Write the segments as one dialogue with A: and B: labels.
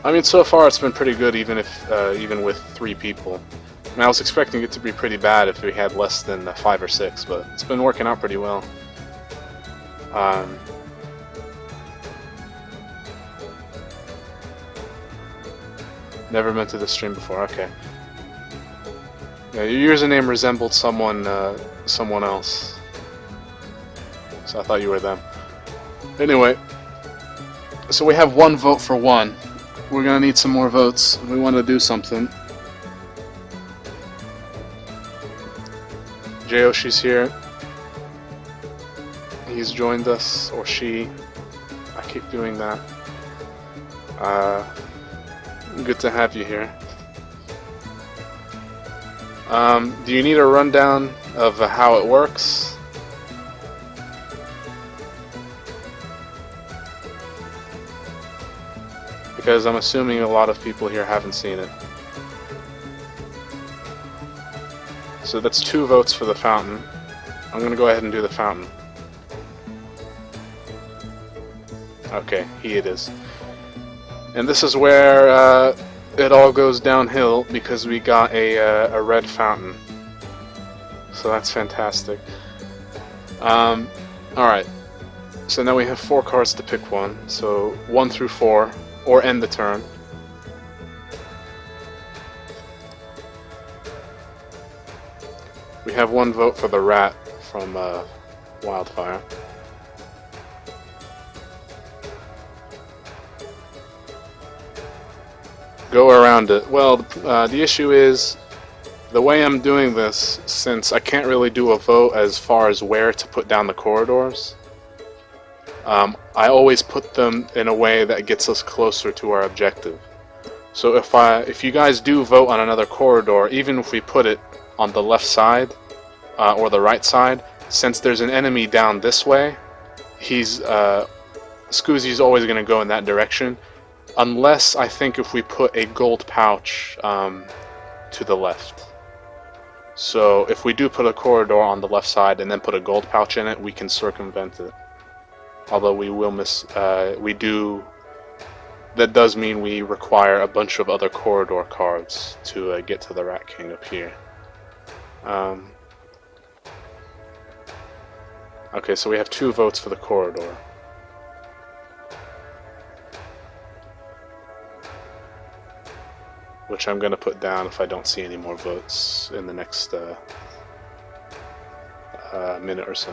A: I mean, so far it's been pretty good, even with 3 people. I mean, I was expecting it to be pretty bad if we had less than 5 or 6, but it's been working out pretty well. Never been to this stream before. Okay. Yeah, your username resembled someone else, so I thought you were them. Anyway, so we have 1 vote for 1. We're gonna need some more votes. We want to do something. Jayoshi's here. He's joined us, or she. I keep doing that. Good to have you here. Do you need a rundown of how it works? Because I'm assuming a lot of people here haven't seen it. So that's 2 votes for the fountain. I'm gonna go ahead and do the fountain. Okay, here it is. And this is where it all goes downhill because we got a red fountain. So that's fantastic. Alright. So now we have 4 cards to pick one. So 1 through 4, or end the turn. We have 1 vote for the rat from Wildfire. Go around it. Well, the issue is, the way I'm doing this, since I can't really do a vote as far as where to put down the corridors, I always put them in a way that gets us closer to our objective. So if you guys do vote on another corridor, even if we put it on the left side or the right side, since there's an enemy down this way, Scoozy's always going to go in that direction. Unless, I think, if we put a gold pouch to the left. So if we do put a corridor on the left side and then put a gold pouch in it, we can circumvent it. Although we will that does mean we require a bunch of other corridor cards to get to the Rat King up here. Okay, so we have 2 votes for the corridor. Which I'm going to put down if I don't see any more votes in the next minute or so.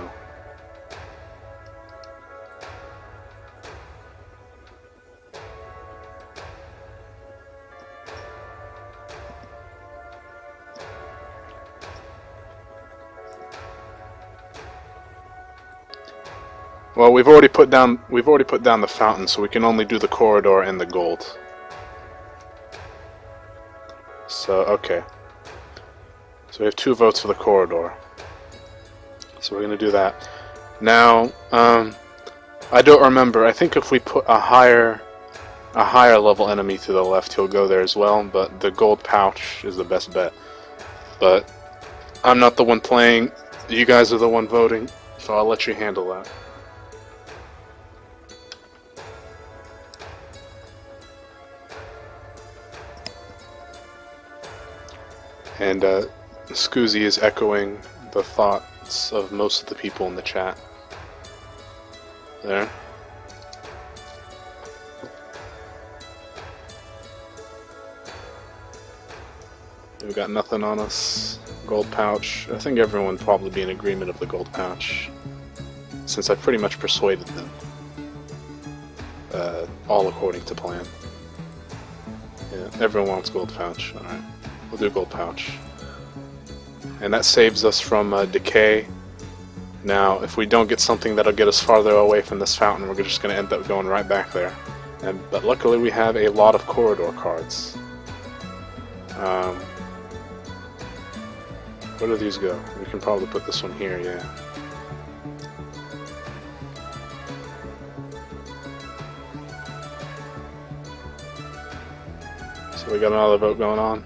A: Well, we've already put down the fountain, so we can only do the corridor and the gold. So, okay. So we have 2 votes for the corridor. So we're going to do that. Now, I don't remember. I think if we put a higher level enemy to the left, he'll go there as well, but the gold pouch is the best bet. But I'm not the one playing. You guys are the one voting, so I'll let you handle that. And Scoozy is echoing the thoughts of most of the people in the chat. There. We've got nothing on us. Gold pouch. I think everyone would probably be in agreement of the gold pouch, since I pretty much persuaded them. All according to plan. Yeah, everyone wants gold pouch. Alright. We'll do gold pouch. And that saves us from decay. Now, if we don't get something that'll get us farther away from this fountain, we're just going to end up going right back there. But luckily we have a lot of corridor cards. Where do these go? We can probably put this one here, yeah. So we got another vote going on.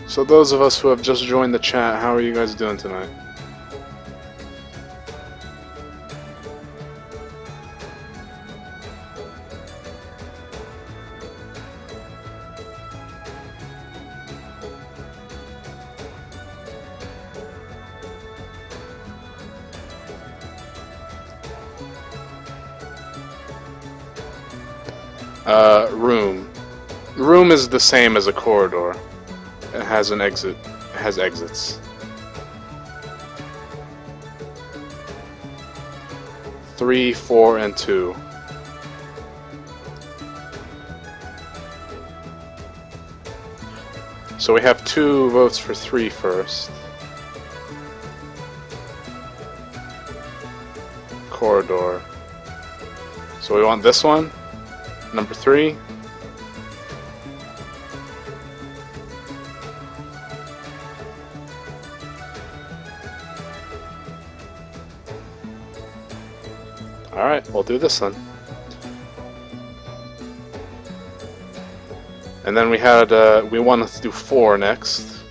A: So those of us who have just joined the chat, how are you guys doing tonight? Room. Room is the same as a corridor. It has an exit. It has exits. 3, 4, and 2. So we have 2 votes for 3 first. Corridor. So we want this one? Number 3. Alright, we'll do this one. And then we had, we wanted to do 4 next.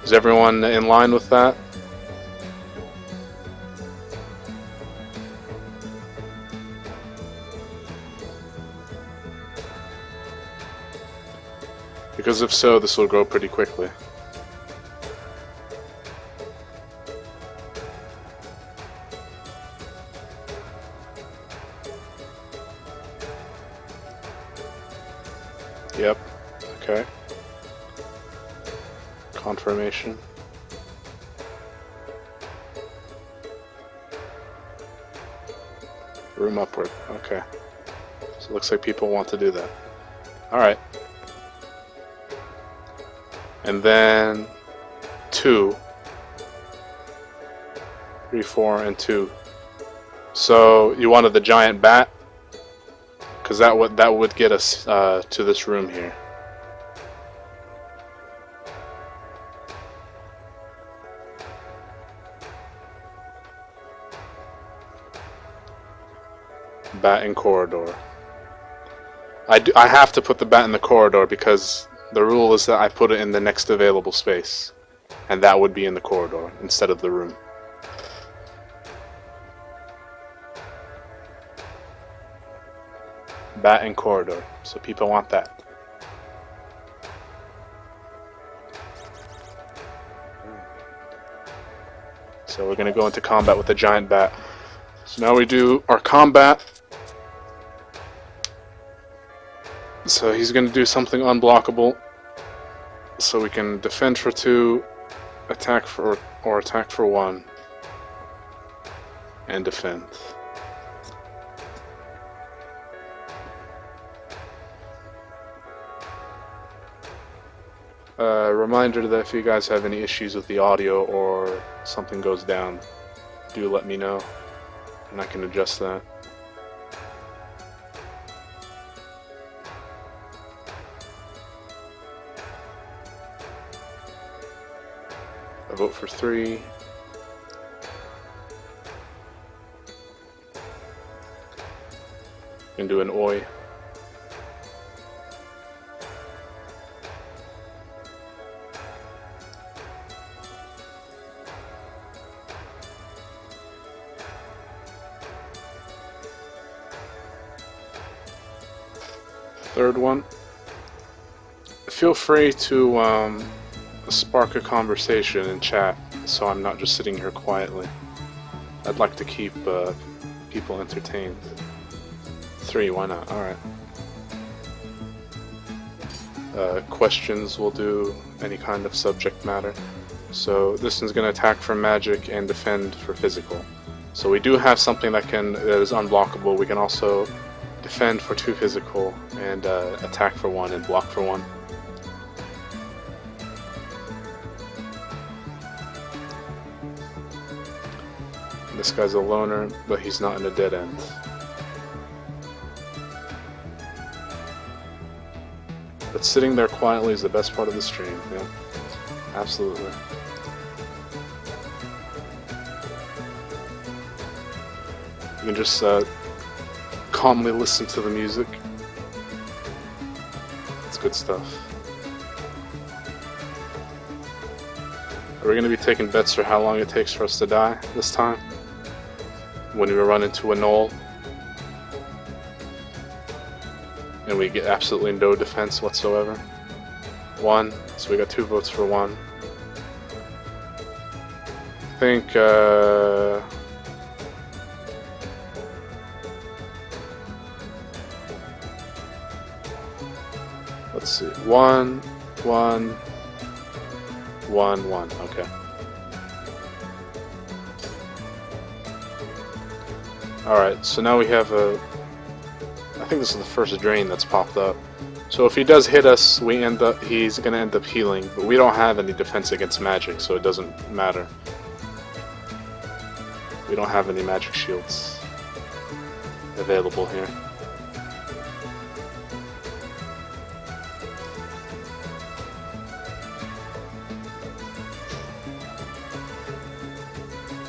A: Is everyone in line with that? Because if so, this will go pretty quickly. Yep. Okay. Confirmation. Room upward. Okay. So it looks like people want to do that. Alright. And then 2. 3, 4, and 2. So you wanted the giant bat? Because that would get us to this room here. Bat in corridor. I have to put the bat in the corridor because the rule is that I put it in the next available space, and that would be in the corridor instead of the room. Bat and corridor, so people want that. So we're going to go into combat with the giant bat. So now we do our combat. So he's going to do something unblockable. So we can defend for 2, attack for, or attack for 1, and defend. Reminder that if you guys have any issues with the audio or something goes down, do let me know, and I can adjust that. I vote for 3. You can do an oi. Third one. Feel free to spark a conversation in chat, so I'm not just sitting here quietly. I'd like to keep people entertained. 3, why not? Alright. Questions will do any kind of subject matter. So this one's going to attack for magic and defend for physical. So we do have something that is unblockable. We can also defend for 2 physical and attack for 1 and block for 1. This guy's a loner, but he's not in a dead end. But sitting there quietly is the best part of the stream, yeah. Absolutely. You can just calmly listen to the music. It's good stuff. We're going to be taking bets for how long it takes for us to die this time. When we run into a knoll. And we get absolutely no defense whatsoever. 1. So we got 2 votes for 1. I think, let's see. 1, 1, 1, 1. Okay. Alright, so now we have a... I think this is the first drain that's popped up. So if he does hit us, he's gonna end up healing, but we don't have any defense against magic, so it doesn't matter. We don't have any magic shields available here.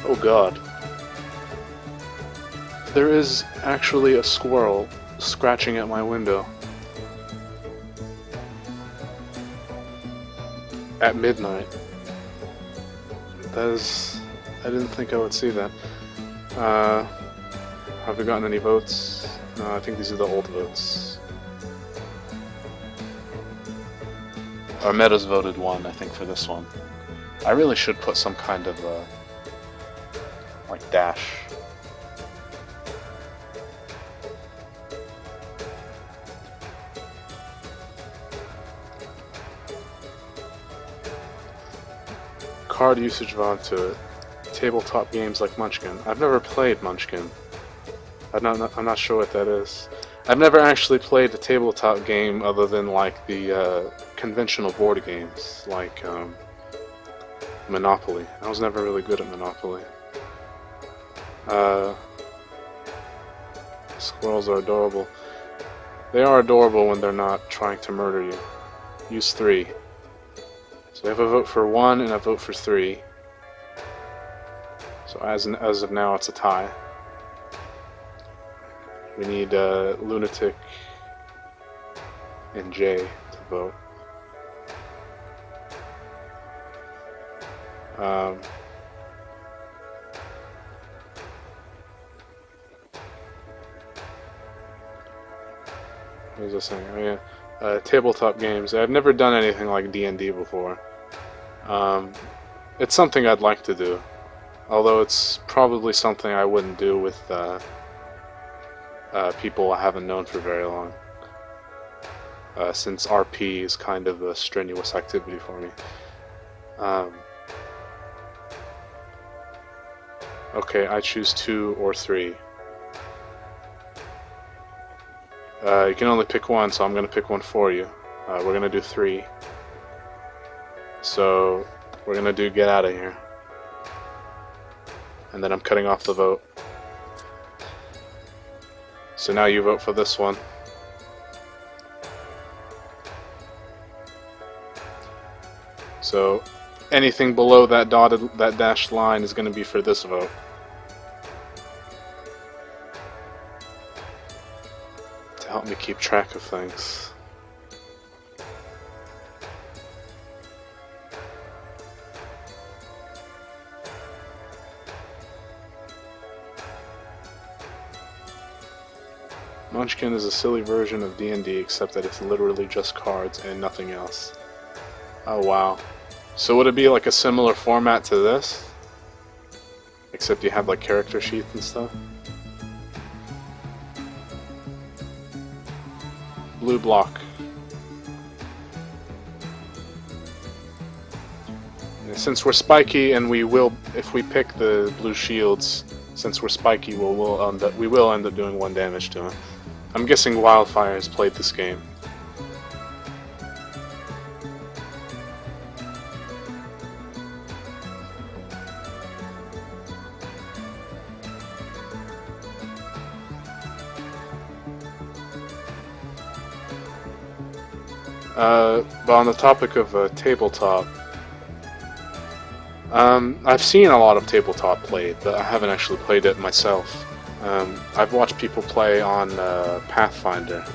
A: Oh god. There is actually a squirrel scratching at my window. At midnight. That is... I didn't think I would see that. Have we gotten any votes? No, I think these are the old votes. Our meta's voted 1, I think, for this one. I really should put some kind of, like, dash. Card usage VOD to it. Tabletop games like Munchkin. I've never played Munchkin. I'm not sure what that is. I've never actually played a tabletop game other than like the conventional board games, like Monopoly. I was never really good at Monopoly. Squirrels are adorable. They are adorable when they're not trying to murder you. Use 3. So we have a vote for 1 and a vote for 3. So as of now, it's a tie. We need Lunatic and Jay to vote. What was I saying? Oh yeah, tabletop games. I've never done anything like D&D before. It's something I'd like to do. Although it's probably something I wouldn't do with people I haven't known for very long. Since RP is kind of a strenuous activity for me. Okay, I choose 2 or 3. You can only pick 1, so I'm going to pick 1 for you. We're going to do 3. So, we're going to do Get Out of Here. And then I'm cutting off the vote. So now you vote for this one. So anything below that dashed line is going to be for this vote. To help me keep track of things. Munchkin is a silly version of D&D, except that it's literally just cards and nothing else. Oh wow. So would it be like a similar format to this? Except you have like character sheets and stuff? Blue block. And since we're spiky and we will, if we pick the blue shields, since we're spiky, we will end up doing 1 damage to him. I'm guessing Wildfire has played this game. But on the topic of tabletop, I've seen a lot of tabletop played, but I haven't actually played it myself. I've watched people play on Pathfinder.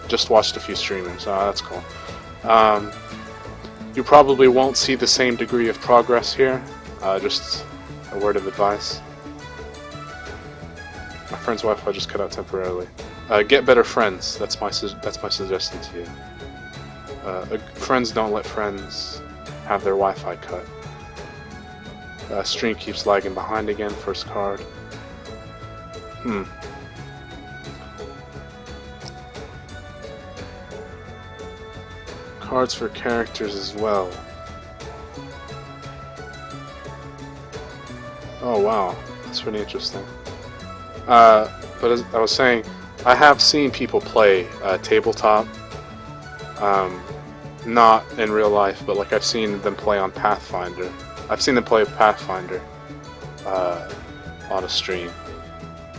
A: Just watched a few streamers. That's cool. You probably won't see the same degree of progress here. Just a word of advice. My friend's Wi-Fi just cut out temporarily. Get better friends. That's my suggestion to you. Friends don't let friends have their Wi-Fi cut. Stream keeps lagging behind again. First card. Cards for characters as well. Oh wow, that's pretty interesting. But as I was saying, I have seen people play tabletop. Not in real life, but like I've seen them play on Pathfinder. I've seen them play Pathfinder on a stream.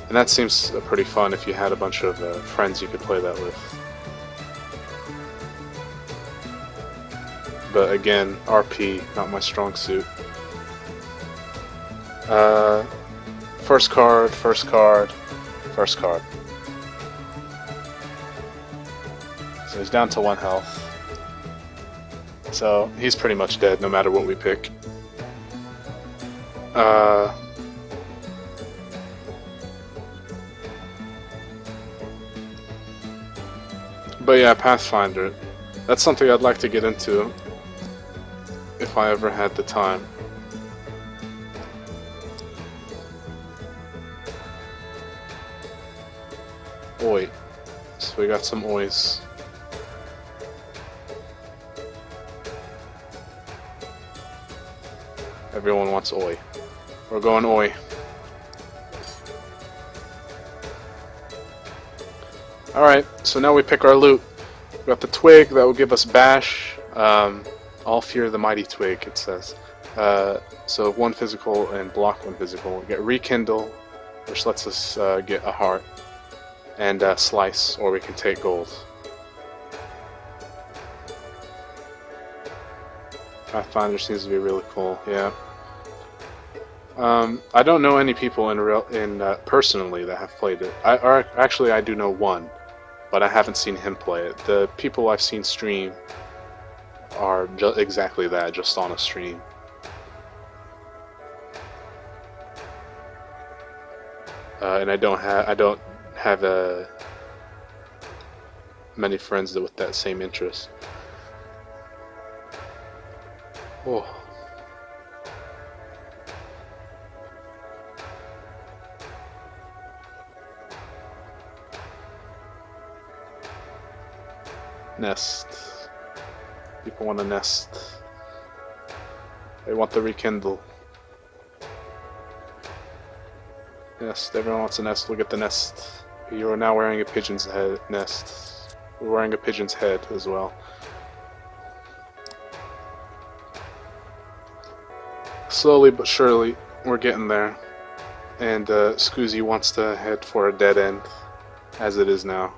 A: And that seems pretty fun if you had a bunch of friends you could play that with. But again, RP, not my strong suit. First card, first card, first card. So he's down to 1 health. So he's pretty much dead no matter what we pick. But yeah, Pathfinder. That's something I'd like to get into if I ever had the time. Oi. So we got some ois. Everyone wants oi. We're going oi. Alright, so now we pick our loot. We got the twig, that will give us bash. All fear the mighty twig, it says. So 1 physical and block 1 physical. We get rekindle, which lets us get a heart. And slice, or we can take gold. Pathfinder seems to be really cool, yeah. I don't know any people personally that have played it. Actually, I do know one, but I haven't seen him play it. The people I've seen stream are exactly that, just on a stream. And I don't have many friends with that same interest. Oh. Nest. People want a nest. They want the rekindle. Nest. Everyone wants a nest. Look at the nest. You are now wearing a pigeon's head nest. We're wearing a pigeon's head as well. Slowly but surely, we're getting there. And Scoozy wants to head for a dead end, as it is now.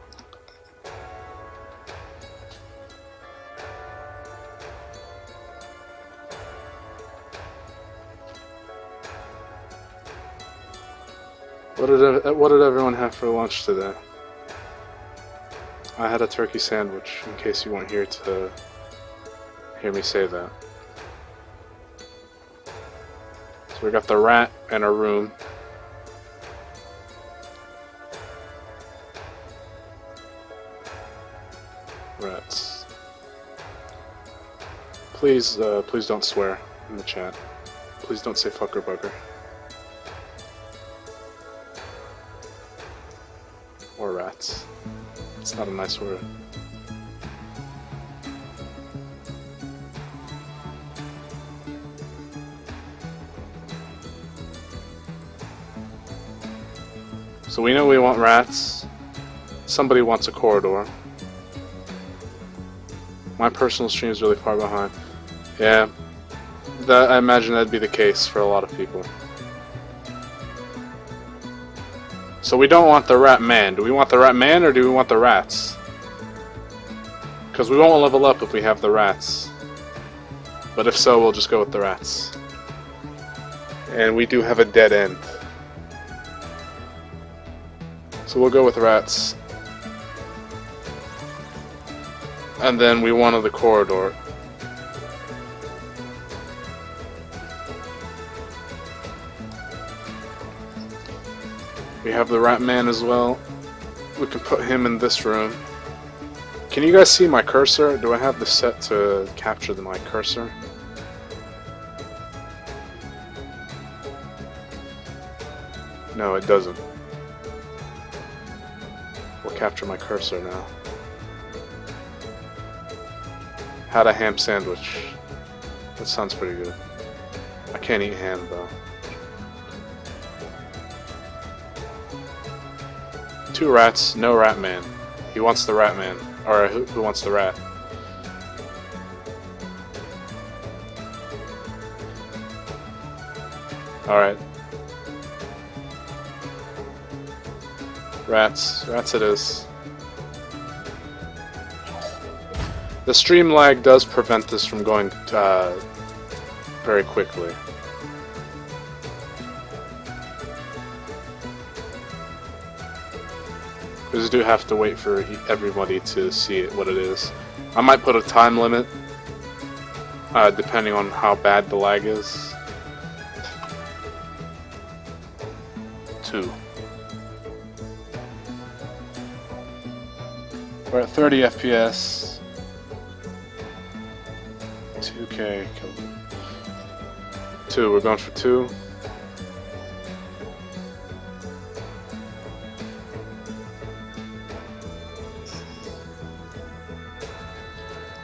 A: What did everyone have for lunch today? I had a turkey sandwich, in case you weren't here to hear me say that. So we got the rat in our room. Rats. Please don't swear in the chat. Please don't say fucker bugger. Or rats. It's not a nice word. So we know we want rats. Somebody wants a corridor. My personal stream is really far behind. Yeah, I imagine that'd be the case for a lot of people. So we don't want the rat man. Do we want the rat man or do we want the rats? Because we won't level up if we have the rats. But if so, we'll just go with the rats. And we do have a dead end. So we'll go with rats. And then we wanted the corridor. We have the Rat Man as well. We can put him in this room. Can you guys see my cursor? Do I have this set to capture my cursor? No, it doesn't. We'll capture my cursor now. Had a ham sandwich. That sounds pretty good. I can't eat ham though. 2 rats, no Rat Man. He wants the Rat Man. Or who wants the rat? Alright. Rats it is. The stream lag does prevent this from going very quickly. We just do have to wait for everybody to see what it is. I might put a time limit, depending on how bad the lag is. 2. We're at 30 FPS. 2K. 2. We're going for 2.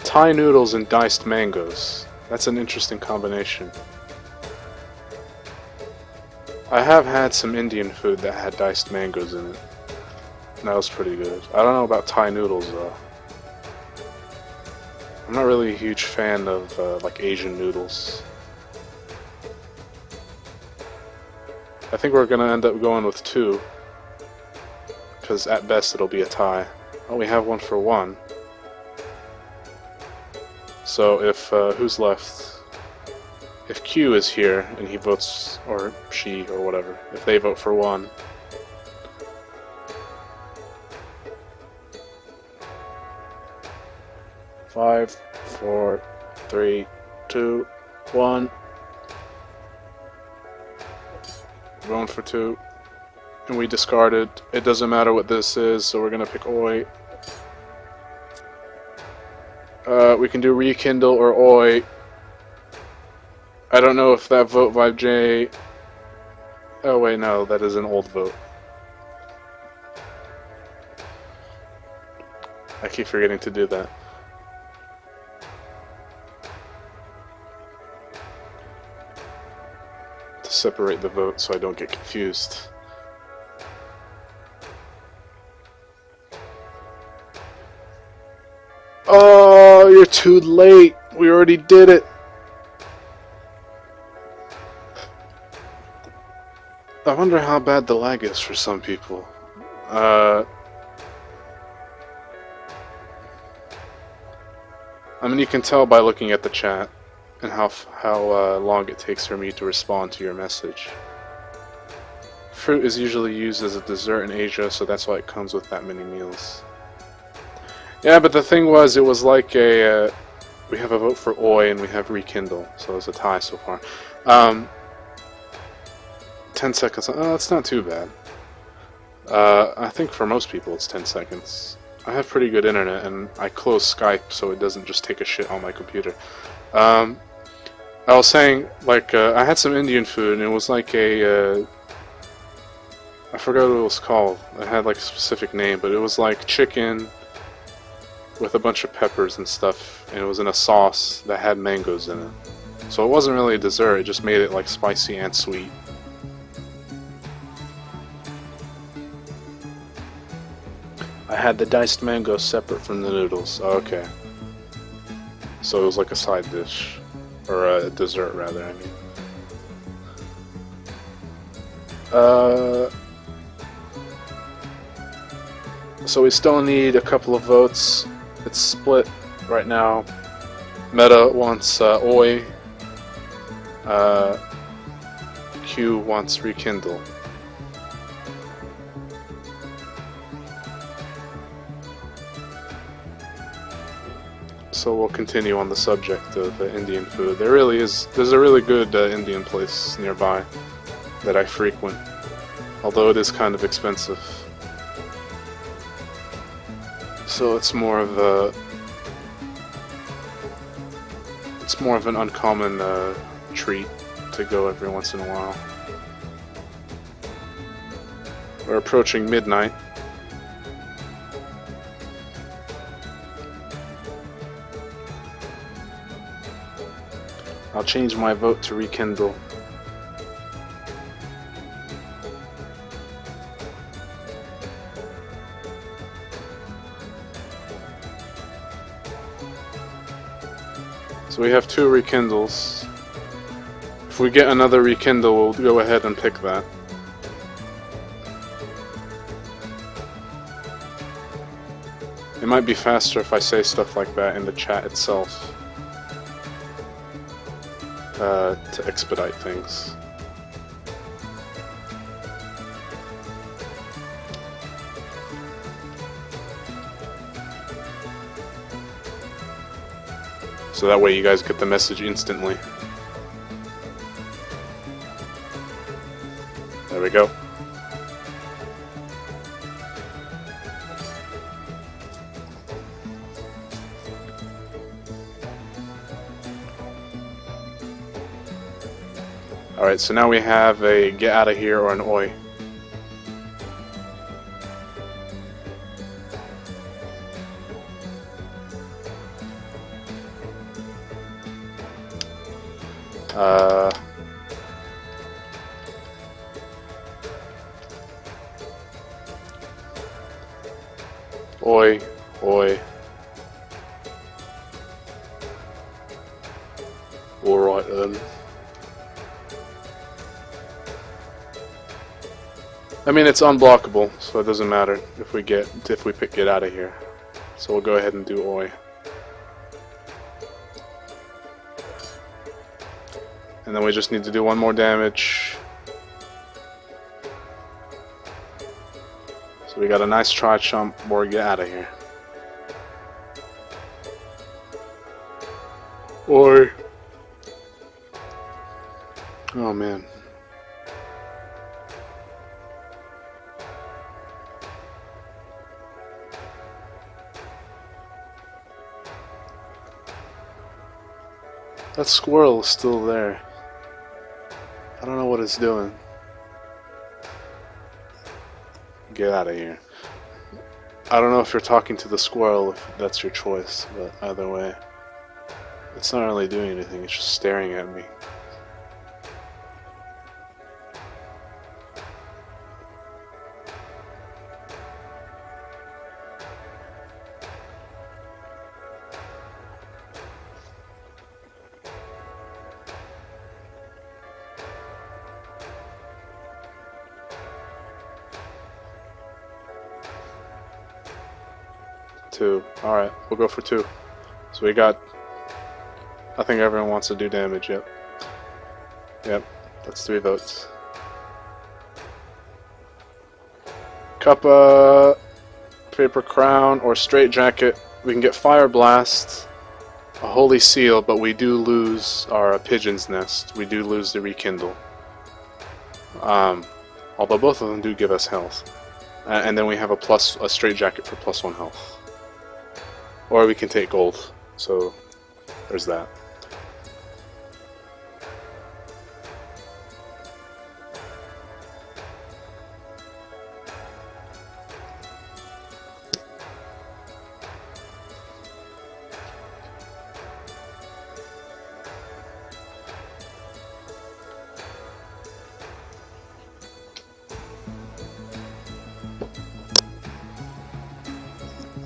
A: Thai noodles and diced mangoes. That's an interesting combination. I have had some Indian food that had diced mangoes in it. That was pretty good. I don't know about Thai noodles though. I'm not really a huge fan of like Asian noodles. I think we're gonna end up going with 2. Because at best it'll be a tie. Oh, we have 1 for 1. So if, who's left? If Q is here and he votes, or she, or whatever, if they vote for 1. Five, 4, 3, 2, 1. Going for 2. And we discarded. It doesn't matter what this is, so we're gonna pick Oi. We can do Rekindle or Oi. I don't know if that vote Vibe J... Oh wait, no, that is an old vote. I keep forgetting to do that. To separate the vote so I don't get confused. Oh, you're too late. We already did it. I wonder how bad the lag is for some people. I mean, you can tell by looking at the chat and how long it takes for me to respond to your message. Fruit is usually used as a dessert in Asia, so that's why it comes with that many meals. Yeah, but the thing was, it was like a... we have a vote for Oi and we have Rekindle, so it's a tie so far. 10 seconds. Oh, that's not too bad. I think for most people it's 10 seconds. I have pretty good internet and I close Skype so it doesn't just take a shit on my computer. I was saying, like, I had some Indian food and it was like a... I forgot what it was called. It had like a specific name, but it was like chicken with a bunch of peppers and stuff, and it was in a sauce that had mangoes in it. So it wasn't really a dessert, it just made it like spicy and sweet. I had the diced mango separate from the noodles. Oh, okay. So it was like a side dish. Or a dessert, rather, I mean. So we still need a couple of votes. It's split right now. Meta wants Oi. Q wants Rekindle. So we'll continue on the subject of Indian food. There's a really good Indian place nearby that I frequent although it is kind of expensive. So it's more of an uncommon treat to go every once in a while. We're approaching midnight. I'll change my vote to rekindle. So we have 2 rekindles. If we get another rekindle, we'll go ahead and pick that. It might be faster if I say stuff like that in the chat itself. To expedite things. So that way you guys get the message instantly. There we go. Alright, so now we have a get out of here or an oi. Oi, oi. Alright then. I mean, it's unblockable, so it doesn't matter if we pick get out of here. So we'll go ahead and do oi. And then we just need to do 1 more damage. So we got a nice try chump or get out of here. Oi. Oh man. That squirrel is still there. I don't know what it's doing. Get out of here. I don't know if you're talking to the squirrel, if that's your choice, but either way, it's not really doing anything, it's just staring at me. Two. Alright, we'll go for 2. So we got... I think everyone wants to do damage, yep. Yep, that's 3 votes. Cuppa, Paper Crown, or Straight Jacket. We can get Fire Blast, a Holy Seal, but we do lose our Pigeon's Nest. We do lose the Rekindle. Although both of them do give us health. And then we have a Straight Jacket for +1 health. Or we can take gold, so there's that.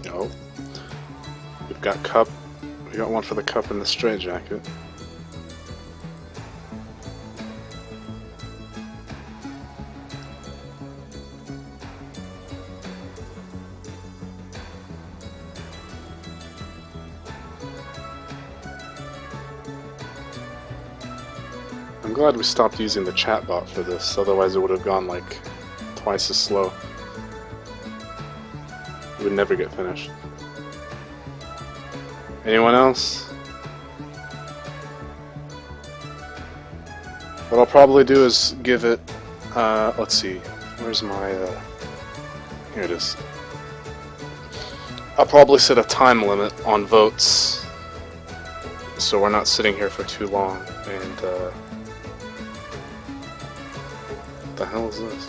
A: No. We've got cup. We got one for the cup and the straight jacket. I'm glad we stopped using the chatbot for this, otherwise it would have gone like twice as slow. It would never get finished. Anyone else? What I'll probably do is give it, let's see, Where's my, here it is. I'll probably set a time limit on votes, so we're not sitting here for too long, and, what the hell is this?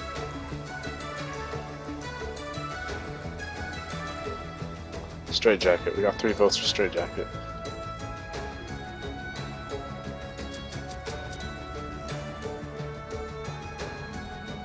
A: Straight Jacket. We got 3 votes for Straight Jacket.